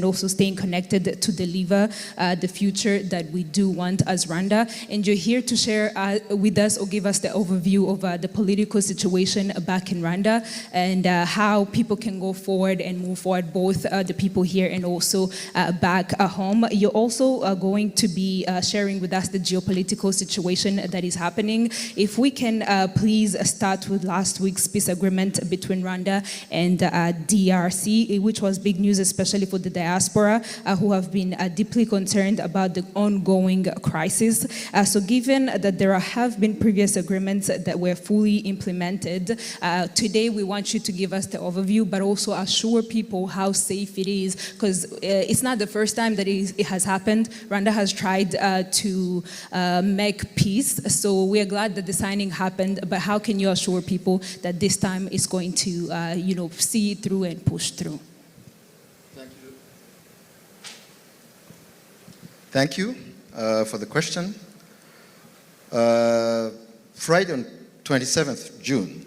and also staying connected to deliver the future that we do want as Rwanda. And you're here to share with us or give us the overview of the political situation back in Rwanda and how people can go forward and move forward, both the people here and also back home. You're also going to be sharing with us the geopolitical situation that is happening. If we can please start with last week's peace agreement between Rwanda and DRC, which was big news, especially for the diaspora who have been deeply concerned about the ongoing crisis. So given that there have been previous agreements that were fully implemented, today we want you to give us the overview, but also assure people how safe it is, because it's not the first time that it has happened. Rwanda has tried to make peace, so we are glad that the signing happened, but how can you assure people that this time is going to see it through and push through? Thank you for the question. Friday on 27th June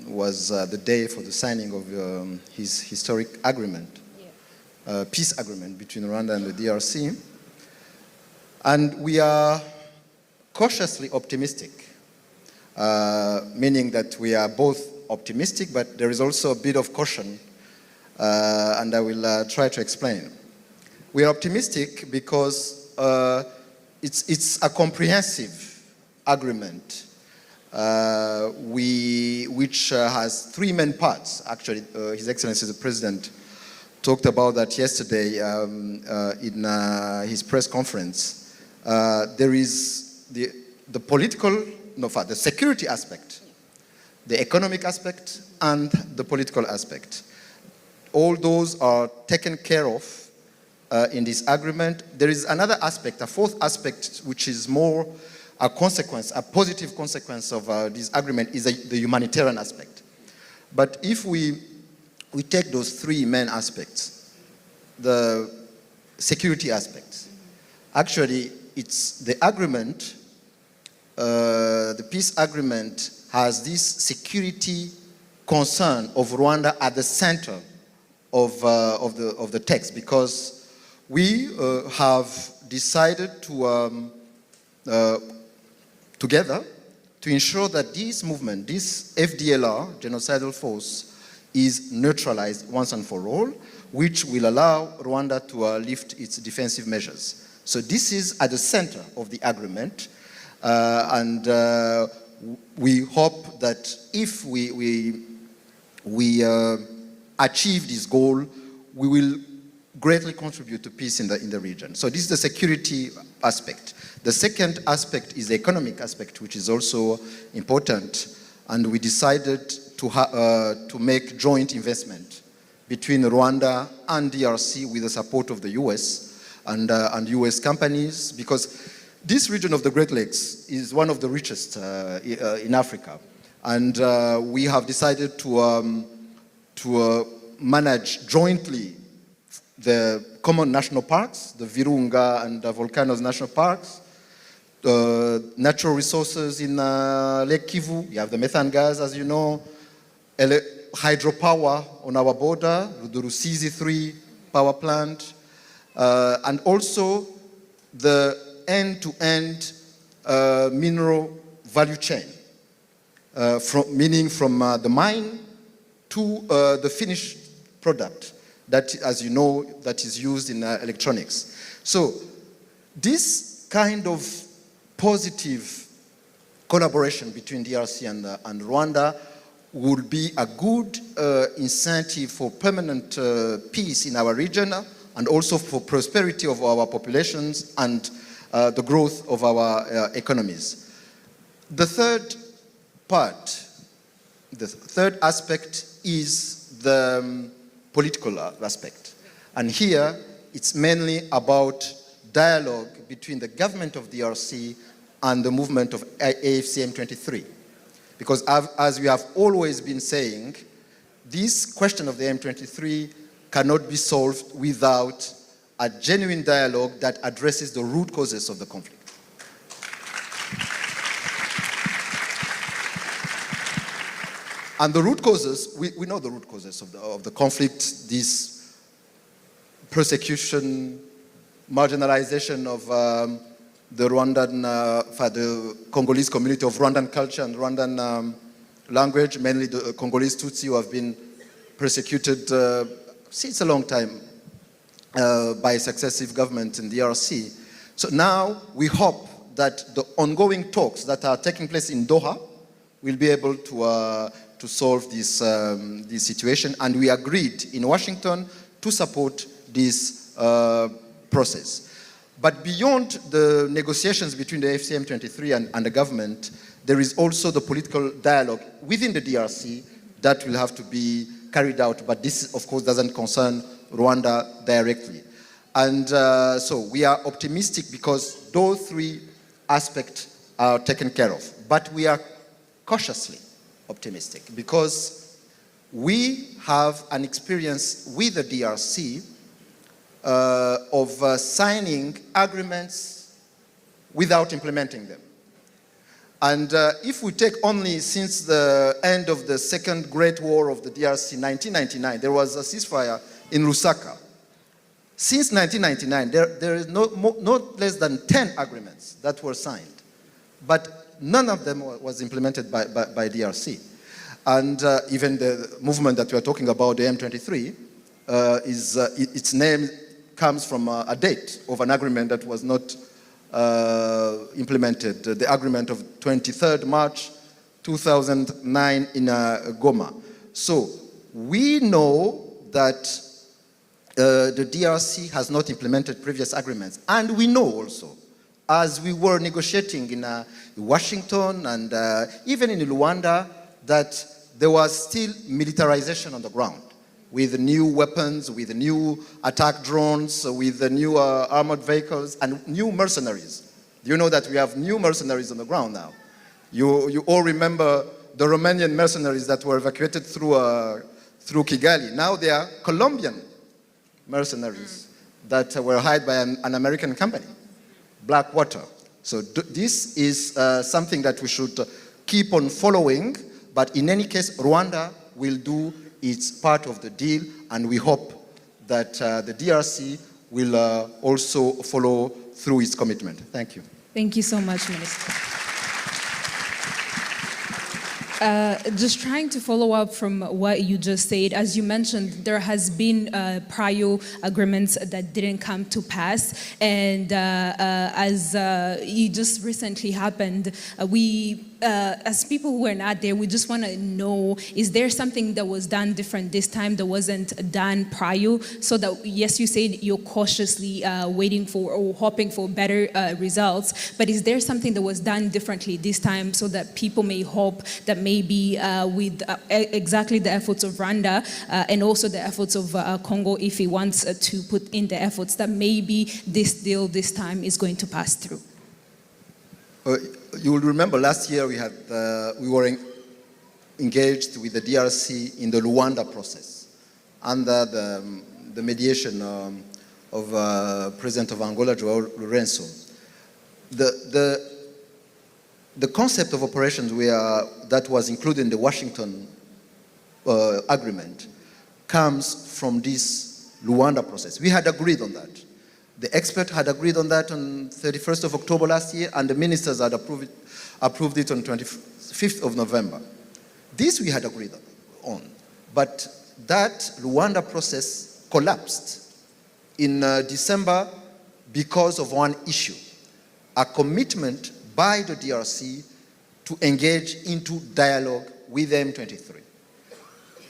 was the day for the signing of his historic agreement, peace agreement between Rwanda and the DRC. And we are cautiously optimistic, meaning that we are both optimistic, but there is also a bit of caution, and I will try to explain. We are optimistic because it's a comprehensive agreement which has three main parts. Actually, His Excellency the President talked about that yesterday in his press conference. There is the political, the security aspect, the economic aspect, and the political aspect. All those are taken care of in this agreement. There is another aspect, a fourth aspect, which is more a consequence, a positive consequence of this agreement, is the humanitarian aspect. But if we take those three main aspects, the security aspects, actually it's the agreement, the peace agreement has this security concern of Rwanda at the center of the text, because we have decided to together to ensure that this movement, this FDLR, genocidal force, is neutralized once and for all, which will allow Rwanda to lift its defensive measures. So this is at the center of the agreement, and we hope that if we achieve this goal, we will greatly contribute to peace in the region. So this is the security aspect. The second aspect is the economic aspect, which is also important, and we decided to make joint investment between Rwanda and DRC with the support of the US and US companies, because this region of the Great Lakes is one of the richest in Africa, and we have decided to manage jointly the common national parks, the Virunga and the Volcanoes National Parks, natural resources in Lake Kivu. You have the methane gas, as you know, hydropower on our border, the Rusizi 3 power plant, and also the end-to-end mineral value chain, meaning from the mine to the finished product that, as you know, that is used in electronics. So this kind of positive collaboration between DRC and Rwanda would be a good incentive for permanent peace in our region, and also for prosperity of our populations and the growth of our economies. The third part, the third aspect is the political aspect. And here, it's mainly about dialogue between the government of DRC and the movement of AFC M23. Because as we have always been saying, this question of the M23 cannot be solved without a genuine dialogue that addresses the root causes of the conflict. And the root causes, we know the root causes of the conflict, this persecution, marginalization of the Rwandan, the Congolese community of Rwandan culture and Rwandan language, mainly the Congolese Tutsi who have been persecuted since a long time by successive governments in the DRC. So now we hope that the ongoing talks that are taking place in Doha will be able to solve this, this situation, and we agreed in Washington to support this process. But beyond the negotiations between the FCM23 and the government, there is also the political dialogue within the DRC that will have to be carried out, but this, of course, doesn't concern Rwanda directly. And so we are optimistic because those three aspects are taken care of. But we are cautiously optimistic because we have an experience with the DRC of signing agreements without implementing them. And if we take only since the end of the Second Great War of the DRC in 1999, there was a ceasefire in Lusaka. Since 1999, there is not less than 10 agreements that were signed, but none of them was implemented by DRC. And even the movement that we are talking about, the M23, its name comes from a date of an agreement that was not implemented, the agreement of 23rd March 2009 in Goma. So we know that the DRC has not implemented previous agreements. And we know also, as we were negotiating in Washington and even in Rwanda, that there was still militarization on the ground with new weapons, with new attack drones, with the new armored vehicles and new mercenaries. You know that we have new mercenaries on the ground now. You all remember the Romanian mercenaries that were evacuated through Kigali. Now they are Colombian mercenaries that were hired by an American company, Blackwater. So this is something that we should keep on following, but in any case, Rwanda will do its part of the deal, and we hope that the DRC will also follow through its commitment. Thank you. Thank you so much, Minister. Just trying to follow up from what you just said, as you mentioned, there has been prior agreements that didn't come to pass, and as it just recently happened, we as people who were not there, we just want to know, is there something that was done different this time that wasn't done prior? So that, yes, you said you're cautiously waiting for or hoping for better results, but is there something that was done differently this time so that people may hope that maybe with exactly the efforts of Rwanda and also the efforts of Congo, if it wants to put in the efforts, that maybe this deal this time is going to pass through? You will remember last year we were engaged with the DRC in the Rwanda process under the mediation of President of Angola, João Lourenço. The concept of operations that was included in the Washington agreement comes from this Rwanda process. We had agreed on that. The expert had agreed on that on 31st of October last year, and the ministers had approved it on 25th of November. This we had agreed on, but that Rwanda process collapsed in December because of one issue, a commitment by the DRC to engage into dialogue with M23.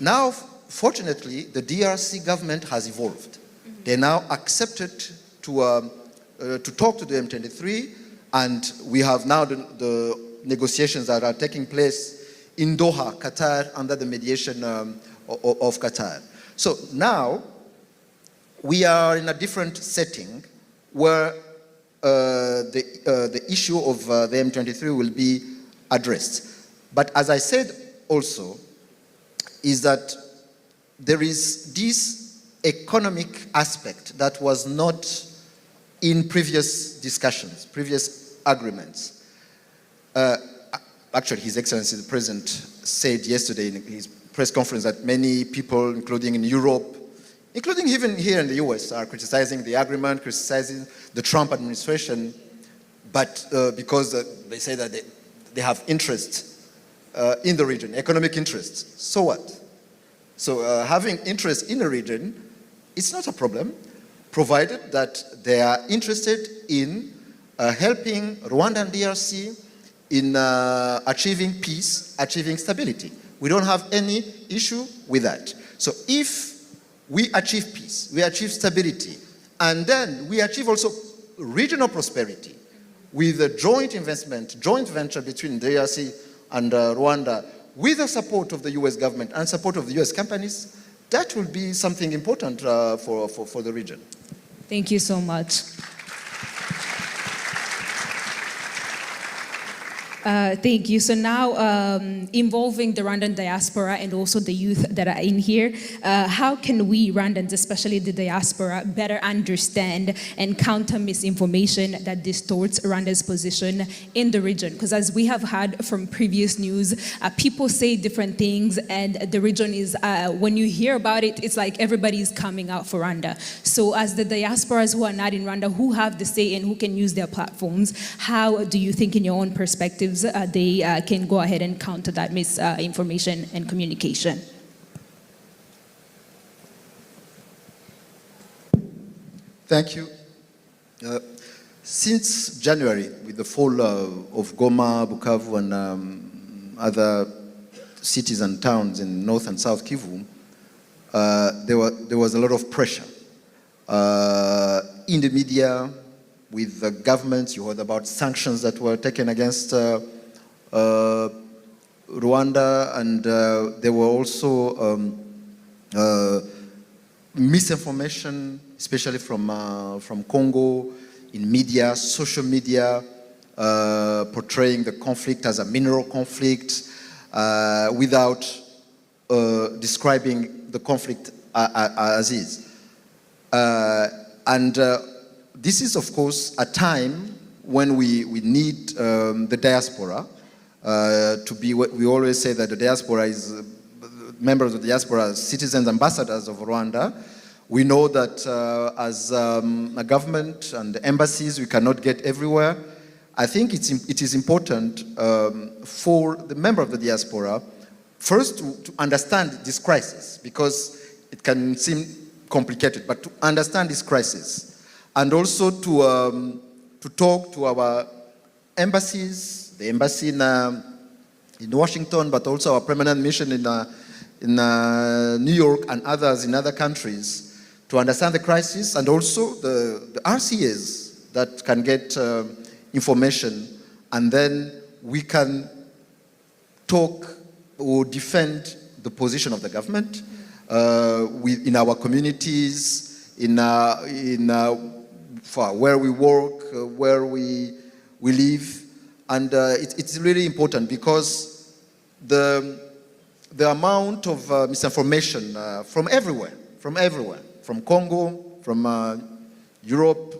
Now, fortunately, the DRC government has evolved. They now accepted to talk to the M23, and we have now the negotiations that are taking place in Doha, Qatar, under the mediation of Qatar. So now we are in a different setting where the issue of the M23 will be addressed. But as I said also, is that there is this economic aspect that was not in previous discussions, previous agreements. Actually, His Excellency the President said yesterday in his press conference that many people, including in Europe, including even here in the US, are criticizing the agreement, criticizing the Trump administration, but because they say that they have interests in the region, economic interests. So what? So having interest in the region, it's not a problem, provided that they are interested in helping Rwanda and DRC in achieving peace, achieving stability. We don't have any issue with that. So if we achieve peace, we achieve stability, and then we achieve also regional prosperity with a joint investment, joint venture between DRC and Rwanda, with the support of the US government and support of the US companies, that will be something important for the region. Thank you so much. Thank you. So now, involving the Rwandan diaspora and also the youth that are in here, how can we Rwandans, especially the diaspora, better understand and counter misinformation that distorts Rwanda's position in the region? Because as we have heard from previous news, people say different things, and the region is, when you hear about it, it's like everybody is coming out for Rwanda. So as the diasporas who are not in Rwanda, who have the say and who can use their platforms, how do you think in your own perspectives they can go ahead and counter that misinformation and communication? Thank you. Since January, with the fall of Goma, Bukavu, and other cities and towns in North and South Kivu, there was a lot of pressure in the media, with the governments. You heard about sanctions that were taken against Rwanda, and there were also misinformation, especially from Congo, in media, social media, portraying the conflict as a mineral conflict without describing the conflict as is. This is, of course, a time when we need the diaspora to be what we always say, that the diaspora is, members of the diaspora, citizens, ambassadors of Rwanda. We know that as a government and embassies, we cannot get everywhere. I think it is important for the member of the diaspora, first to understand this crisis, because it can seem complicated, but to understand this crisis. And also to talk to our embassies, the embassy in Washington, but also our permanent mission in New York and others in other countries, to understand the crisis, and also the RCAs that can get information, and then we can talk or defend the position of the government in our communities, for where we work, where we live, and it's really important, because the amount of misinformation from everywhere, from Congo, from Europe,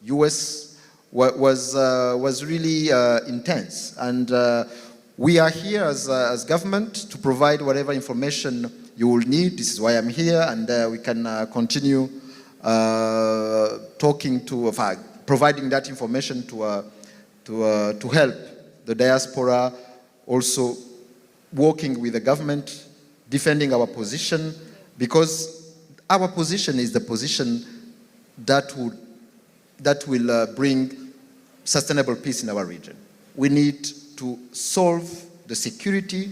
US, was really intense, and we are here as government to provide whatever information you will need. This is why I'm here, and we can continue providing that information to help the diaspora, also working with the government, defending our position, because our position is the position that will bring sustainable peace in our region. We need to solve the security